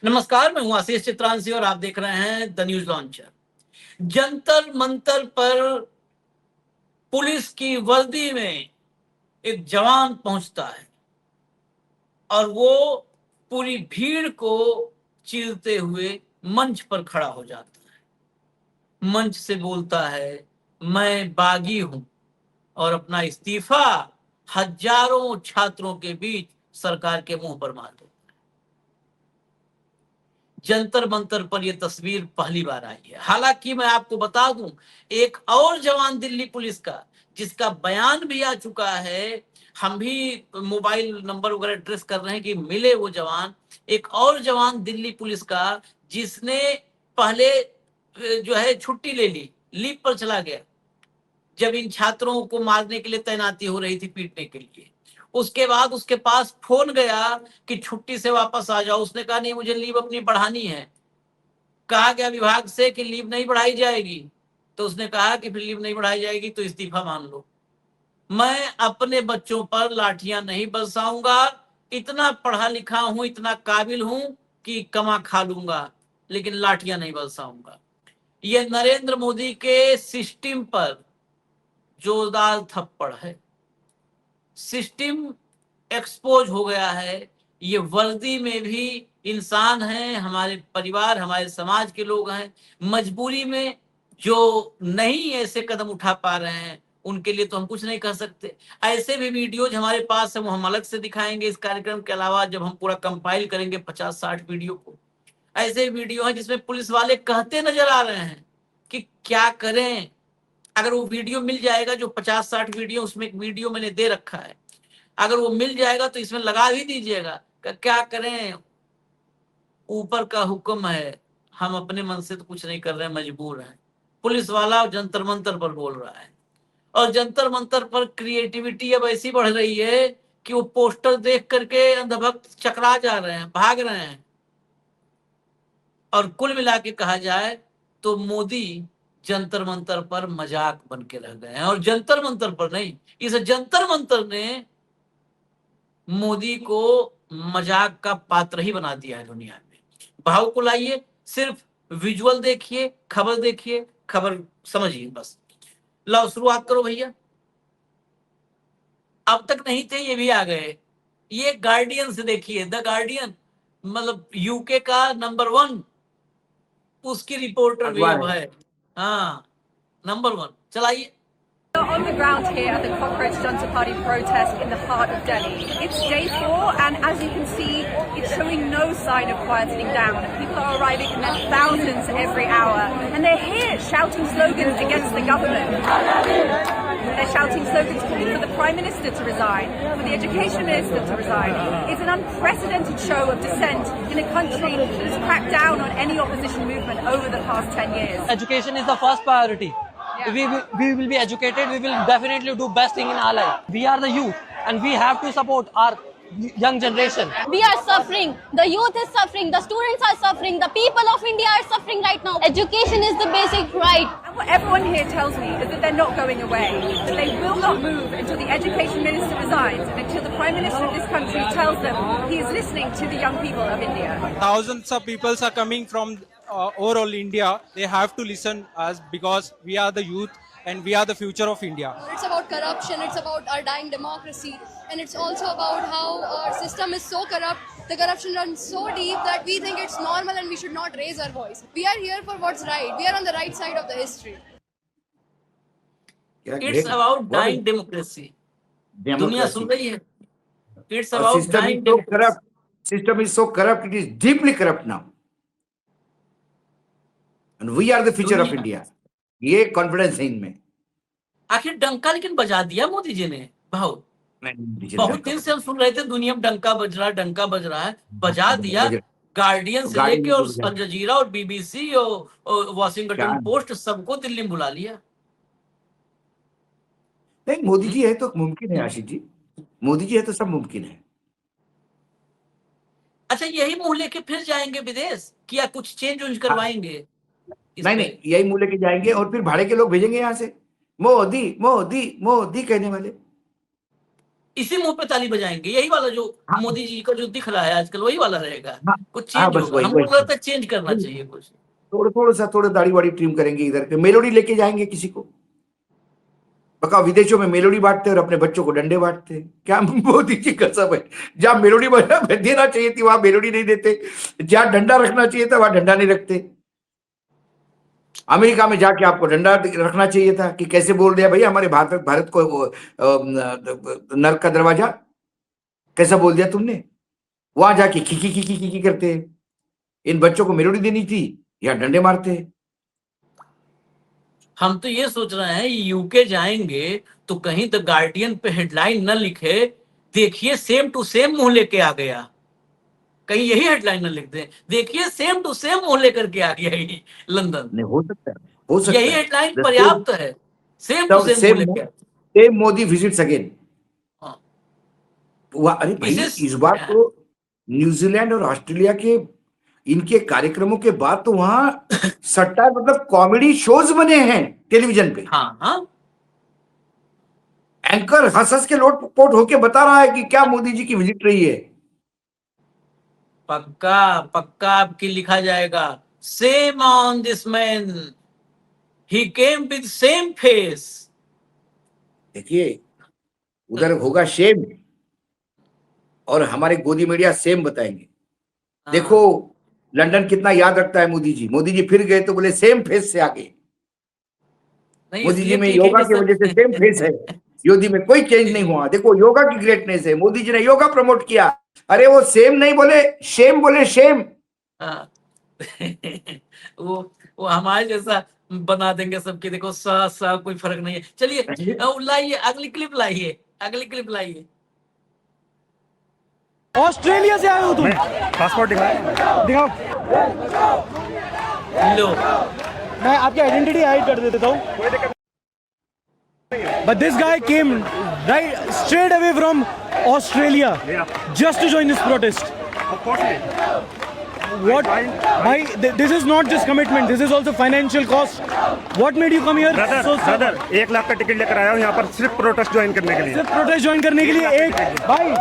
नमस्कार, मैं हूं आशीष चित्रांशी और आप देख रहे हैं the news launcher. Jantar Mantar पर पुलिस की वर्दी में एक जवान पहुंचता है और वो पूरी भीड़ को चीरते हुए मंच पर खड़ा हो जाता है। मंच से बोलता है, मैं बागी हूं, और अपना इस्तीफा हजारों छात्रों के बीच सरकार के मुंह पर मार दो। जंतर मंतर पर यह तस्वीर पहली बार आई है। हालांकि मैं आपको बता दूं, एक और जवान दिल्ली पुलिस का, जिसका बयान भी आ चुका है, हम भी मोबाइल नंबर वगैरह ट्रेस कर रहे हैं कि मिले वो जवान। एक और जवान दिल्ली पुलिस का जिसने पहले जो है छुट्टी ले ली, लीव पर चला गया जब इन छात्रों को मारने के लिए तैनाती हो रही थी, पीटने के लिए। उसके बाद उसके पास फोन गया कि छुट्टी से वापस आ जाओ। उसने कहा नहीं, मुझे लीव अपनी बढ़ानी है। कहा गया विभाग से कि लीव नहीं बढ़ाई जाएगी, तो उसने कहा कि फिर लीव नहीं बढ़ाई जाएगी तो इस्तीफा मान लो। मैं अपने बच्चों पर लाठियां नहीं बरसाऊंगा, इतना पढ़ा लिखा हूं, इतना काबिल हूं कि कमा खा लूंगा, लेकिन लाठियां नहीं बरसाऊंगा। यह नरेंद्र मोदी के सिस्टम पर जोरदार थप्पड़ है। सिस्टम एक्सपोज हो गया है। ये वर्दी में भी इंसान हैं, हमारे परिवार, हमारे समाज के लोग हैं। मजबूरी में जो नहीं ऐसे कदम उठा पा रहे हैं, उनके लिए तो हम कुछ नहीं कर सकते। ऐसे भी वीडियोज हमारे पास है, वो हम अलग से दिखाएंगे इस कार्यक्रम के अलावा। जब हम पूरा कंपाइल करेंगे 50-60 वीडियो को, ऐसे वीडियो हैं जिसमें पुलिस वाले कहते नजर आ रहे हैं कि क्या करें। अगर वो वीडियो मिल जाएगा, जो 50-60 वीडियो, उसमें एक वीडियो मैंने दे रखा है, अगर वो मिल जाएगा तो इसमें लगा भी दीजिएगा। क्या करें, ऊपर का हुक्म है, हम अपने मन से तो कुछ नहीं कर रहे हैं, मजबूर हैं। पुलिस वाला जंतर मंतर पर बोल रहा है, और जंतर मंतर पर क्रिएटिविटी अब ऐसी बढ़ रही है कि वो पोस्टर देख करके अंधभक्त चकरा जा रहे हैं, भाग रहे हैं। और कुल मिला के कहा जाए तो मोदी जंतर मंतर पर मजाक बन के रह गए हैं, और जंतर मंतर पर नहीं, इस जंतर मंतर ने मोदी को मजाक का पात्र ही बना दिया है दुनिया में। भाव को लाइए, सिर्फ विजुअल देखिए, खबर देखिए, खबर समझिए बस। लो शुरुआत करो भैया। अब तक नहीं थे, ये भी आ गए। ये गार्डियन से देखिए, द गार्डियन, मतलब यूके का नंबर 1, उसकी रिपोर्टर भी अब है। हाँ, नंबर 1। चलाइए। On the ground here at the Cockroach Junta Party protest in the heart of Delhi. It's day 4, and as you can see, it's showing no sign of quietening down. People are arriving in their thousands every hour, and they're here shouting slogans against the government. They're shouting slogans calling for the Prime Minister to resign, for the Education Minister to resign. It's an unprecedented show of dissent in a country that's cracked down on any opposition movement over the past 10 years. Education is the first priority. Yeah. We will be educated, we will definitely do best thing in our life. We are the youth and we have to support our young generation. We are suffering, the youth is suffering, the students are suffering, the people of India are suffering right now. Education is the basic right. And what everyone here tells me is that they're not going away, that they will not move until the Education Minister resigns and until the Prime Minister of this country tells them he is listening to the young people of India. Thousands of people are coming from overall India. They have to listen us because we are the youth and we are the future of India. It's about corruption, it's about our dying democracy, and it's also about how our system is so corrupt, the corruption runs so deep that we think it's normal and we should not raise our voice. We are here for what's right. We are on the right side of the history. It's about dying democracy. दुनिया सुन रही है. It's about dying democracy. System is so corrupt, it is deeply corrupt now. And we are the future of India. ये confidence है इनमें। आखिर डंका लेकिन बजा दिया मोदी जी ने। भाव बहुत दिन से हम सुन रहे थे, दुनिया में डंका बज रहा है, बजा दिया। गार्डियन से लेके और अल जजीरा और बीबीसी और वॉशिंगटन पोस्ट, सबको दिल्ली में बुला लिया। नहीं, मोदी जी है तो मुमकिन है आशीष जी, मोदी जी है तो सब मुमकिन है। अच्छा, यही मुंह लेके फिर जाएंगे विदेश, क्या कुछ चेंज करवाएंगे? नहीं, यही मुंह लेके जाएंगे और फिर भाड़े के लोग भेजेंगे यहाँ से, मोदी मोदी मोदी कहने वाले। इसी मुंह पे ताली बजाएंगे, यही वाला जो हाँ मोदी जी का जो दिख रहा है आजकल वही वाला रहेगा, हाँ कुछ हाँ, चेंज बस होगा? वही हमको वही लगता है चेंज करना चाहिए कुछ। थोड़ा दाढ़ी वाड़ी ट्रिम करेंगे, इधर पे मेलोडी लेके जाएंगे किसी को। बका विदेशों में मेलोडी बांटते हैं और अपने बच्चों को डंडे बांटते हैं। क्या मोदी जी कसम है, जहां मेलोडी देना चाहिए थी वहां मेलोडी नहीं देते, जहां डंडा रखना चाहिए था वहां डंडा नहीं रखते। अमेरिका में जाके आपको डंडा रखना चाहिए था कि कैसे बोल दिया भैया हमारे भारत भारत को नर्क का दरवाजा, कैसा बोल दिया तुमने। वहां जाके खी करते हैं। इन बच्चों को मेलोडी देनी थी, या डंडे मारते हैं। हम तो ये सोच रहे हैं यूके जाएंगे तो कहीं द गार्डियन पे हेडलाइन न लिखे, देखिए सेम टू सेम मुंह लेके आ गया, कहीं यही हेडलाइन न लिख दें, देखिए सेम टू सेम मुंह लेकर के आ गया ही लंदन। नहीं हो सकता है, हो सकता यही है। हेडलाइन The पर्याप्त है, सेम टू सेम मुंह लेके सेम मोदी विजिट्स अगेन। हाँ। अरे भाई This इस बार तो न्यूजीलैंड और ऑस्ट्रेलिया के इनके कार्यक्रमों के बाद तो वहां सट्टा मतलब कॉमेडी शोज बने हैं टेलीविजन पे। हाँ हाँ, एंकर हंस हंस के लोटपोट होके बता रहा है कि क्या मोदी जी की विजिट रही है। पक्का पक्का आपकी लिखा जाएगा, same on this man, he came with same face. देखिए उधर होगा शेम और हमारे गोदी मीडिया सेम बताएंगे। देखो लंदन कितना याद रखता है मोदी जी। मोदी जी फिर गए तो बोले सेम फेस से आगे। नहीं, मोदी जी इसलिए में ठीक है योगा कि की वजह से सेम फेस है, योगी में कोई चेंज नहीं हुआ। देखो योगा की ग्रेटनेस है, मोदी जी ने योगा प्रमोट किया। अरे वो सेम नहीं बोले, शेम बोले, शेम। हाँ। वो हमारे जैसा बना देंगे सबके, देखो सा कोई फर्क नहीं है। चलिए लाइए अगली क्लिप, लाइए अगली क्लिप लाइए। ऑस्ट्रेलिया से आए हो तुम? पासपोर्ट दिखाओ। दिखाओ। लो, मैं आपकी आइडेंटिटी हाइड कर देता हूँ। But this guy came right straight away from Australia just to join this protest. Of course नहीं. What? Why? This is not just commitment. This is also financial cost. What made you come here? Brother 1 lakh का ticket लेकर आया हूँ यहाँ पर सिर्फ protest join करने के लिए। सिर्फ प्रोटेस्ट ज्वाइन करने के लिए एक भाई।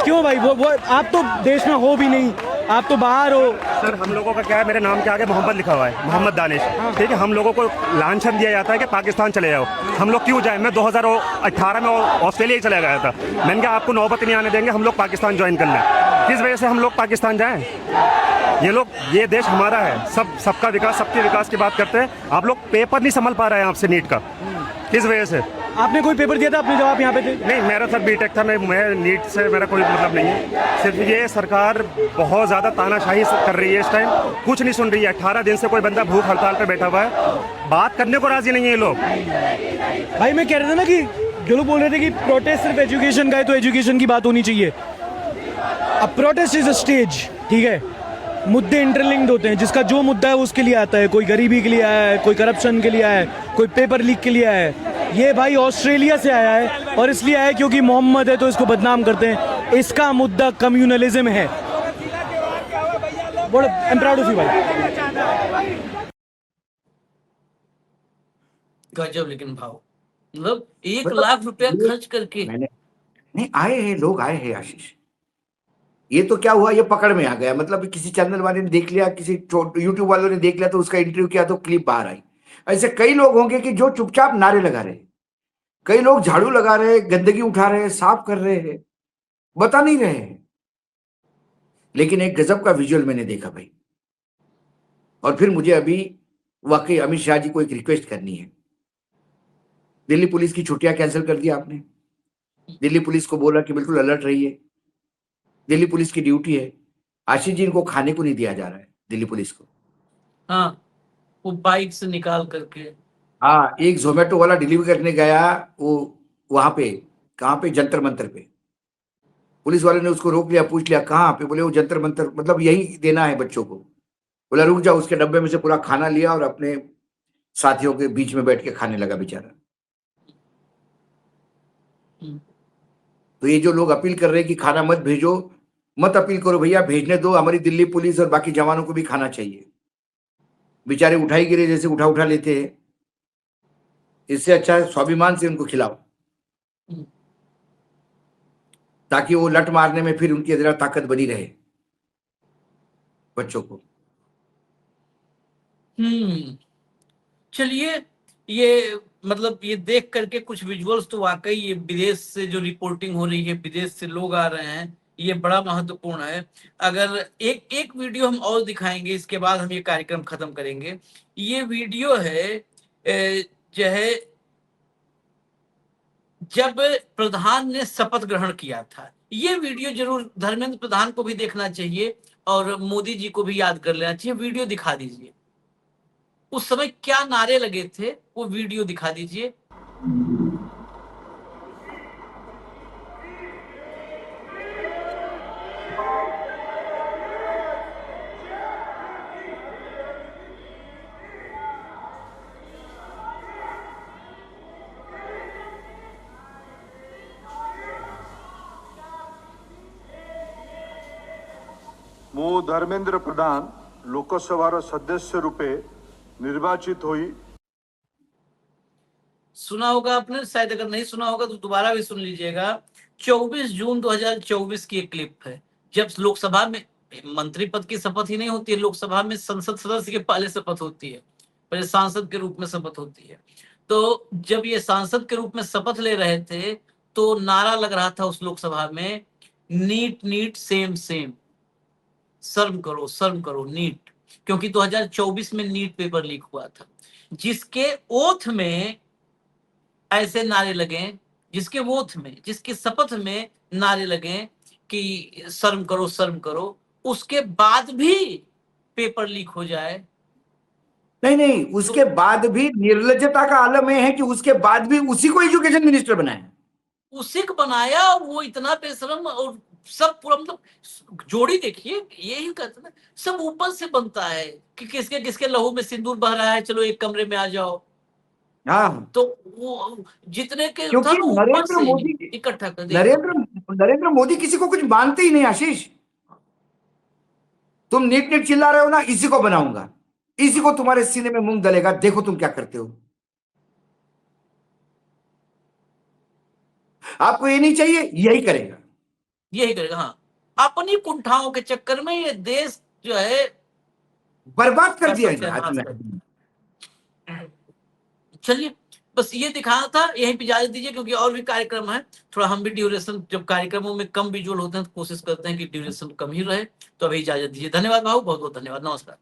क्यों भाई? वो आप तो देश में हो भी नहीं, आप तो बाहर हो। सर हम लोगों का क्या है, मेरे नाम के आगे मोहम्मद लिखा हुआ है, मोहम्मद दानिश। ठीक है, हम लोगों को लांछन दिया जाता है कि पाकिस्तान चले जाओ। हम लोग क्यों जाए? मैं 2018 में ऑस्ट्रेलिया ही चला गया था। मैंने कहा आपको नौबत नहीं आने देंगे, हम लोग पाकिस्तान ज्वाइन कर लें। किस वजह से हम लोग पाकिस्तान जाएं? ये देश हमारा है, सबका विकास, सबके विकास की बात करते हैं। आप लोग पेपर नहीं संभल पा रहे हैं आपसे नीट का, किस वजह से? आपने कोई पेपर दिया था अपने जब आप यहाँ पे थे? नहीं, मेरा सर बीटेक था, मैं नीट से मेरा कोई मतलब नहीं है। सिर्फ ये सरकार बहुत ज़्यादा तानाशाही कर रही है इस टाइम, कुछ नहीं सुन रही है। 18 दिन से कोई बंदा भूख हड़ताल पे बैठा हुआ है, बात करने को राजी नहीं है ये लोग। भाई मैं कह रहा था ना कि जो लोग बोल रहे थे कि प्रोटेस्ट सिर्फ एजुकेशन का है, तो एजुकेशन की बात होनी चाहिए। अब प्रोटेस्ट इज अ स्टेज, ठीक है, मुद्दे इंटरलिंक्ड होते हैं। जिसका जो मुद्दा है उसके लिए आता है। कोई गरीबी के लिए आया है, कोई करप्शन के लिए आया है, कोई पेपर लीक के लिए आया है। ये भाई ऑस्ट्रेलिया से आया है और इसलिए आया है क्योंकि मोहम्मद है तो इसको बदनाम करते हैं। इसका मुद्दा कम्युनलिज्म है। I am proud of you भाई। गजब। लेकिन भाव मतलब 1 लाख रुपया खर्च करके नहीं आए हैं लोग, आए हैं आशीष। ये तो क्या हुआ, ये पकड़ में आ गया। मतलब किसी चैनल वाले ने देख लिया, किसी यूट्यूब वालों ने देख लिया तो उसका इंटरव्यू किया तो क्लिप बाहर आई। ऐसे कई लोग होंगे कि जो चुपचाप नारे लगा रहे हैं, कई लोग झाड़ू लगा रहे हैं, गंदगी उठा रहे हैं, साफ कर रहे हैं, बता नहीं रहे हैं। लेकिन एक गजब का विजुअल मैंने देखा भाई। और फिर मुझे अभी वाकई अमित शाह जी को एक रिक्वेस्ट करनी है। दिल्ली पुलिस की छुट्टियां कैंसिल कर दी आपने। दिल्ली पुलिस को बोला कि बिल्कुल अलर्ट रहिए, दिल्ली पुलिस की ड्यूटी है। आशीष जी इनको खाने को नहीं दिया जा रहा है दिल्ली पुलिस को। हाँ, वो बाइक से निकाल करके। हाँ, एक जोमेटो वाला डिलीवरी करने गया, वो वहां पे कहाँ पे, जंतर मंतर पे। पुलिस वाले ने उसको रोक लिया, पूछ लिया कहाँ पे, बोले वो जंतर मंतर, मतलब यही देना है बच्चों को। बोला रुक जाओ। उसके डब्बे में से पूरा खाना लिया और अपने साथियों के बीच में बैठ के खाने लगा बेचारा। तो ये जो लोग अपील कर रहे हैं कि खाना मत भेजो, मत अपील करो भैया, भेजने दो। हमारी दिल्ली पुलिस और बाकी जवानों को भी खाना चाहिए। बेचारे उठाई गिरे जैसे उठा लेते हैं। इससे अच्छा स्वाभिमान से उनको खिलाओ। ताकि वो लट मारने में फिर उनकी जरा ताकत बनी रहे बच्चों को। चलिए, ये मतलब ये देख करके कुछ विजुअल्स तो वाकई ये विदेश से जो रिपोर्टिंग हो रही है, विदेश से लोग आ रहे हैं, ये बड़ा महत्वपूर्ण है। अगर एक वीडियो हम और दिखाएंगे, इसके बाद हम ये कार्यक्रम खत्म करेंगे। ये वीडियो है जो है जब प्रधान ने शपथ ग्रहण किया था। ये वीडियो जरूर धर्मेंद्र प्रधान को भी देखना चाहिए और मोदी जी को भी याद कर लेना चाहिए। वीडियो दिखा दीजिए, उस समय क्या नारे लगे थे, वो वीडियो दिखा दीजिए। ମୁଁ धर्मेंद्र प्रधान लोकसभार सदस्य रूपे निर्वाचित हुई। सुना होगा आपने, शायद अगर नहीं सुना होगा तो दोबारा भी सुन लीजिएगा। 24 जून 2024 की एक क्लिप है, जब लोकसभा में मंत्री पद की शपथ ही नहीं होती है, लोकसभा में संसद सदस्य के पहले शपथ होती है, पहले सांसद के रूप में शपथ होती है। तो जब ये सांसद के रूप में शपथ ले रहे थे तो नारा लग रहा था उस लोकसभा में, नीट नीट सेम सेम, शर्म करो नीट, क्योंकि 2024 में नीट पेपर लीक हुआ था। जिसके ओथ में ऐसे नारे लगे, जिसके ओथ में, जिसकी शपथ में नारे लगे कि शर्म करो, उसके बाद भी पेपर लीक हो जाए। नहीं, उसके बाद भी निर्लज्जता का आलम है कि उसके बाद भी उसी को एजुकेशन मिनिस्टर बनाया, उसी को बनाया, और वो इतना बेशरम, और सब पूरा मतलब जोड़ी देखिए, यही कहते ना, सब ऊपर से बनता है कि किसके किसके लहू में सिंदूर बह रहा है, चलो एक कमरे में आ जाओ। हाँ, तो वो जितने के क्योंकि था ऊपर नरेंद्र से मोदी इकट्ठा कर नरेंद्र मोदी किसी को कुछ मानते ही नहीं। आशीष, तुम नीट नीट चिल्ला रहे हो ना, इसी को बनाऊंगा, इसी को तुम्हारे सीने में मूंग दलेगा, देखो तुम क्या करते हो। आपको ये नहीं चाहिए, यही करेगा। हाँ, अपनी कुंठाओं के चक्कर में ये देश जो है बर्बाद कर दिया है। चलिए, बस ये दिखाना था, यहीं पे इजाजत दीजिए, क्योंकि और भी कार्यक्रम है। थोड़ा हम भी ड्यूरेशन, जब कार्यक्रमों में कम विजुअल होते हैं तो कोशिश करते हैं कि ड्यूरेशन कम ही रहे। तो अभी इजाजत दीजिए। धन्यवाद भाऊ, बहुत बहुत धन्यवाद, नमस्कार।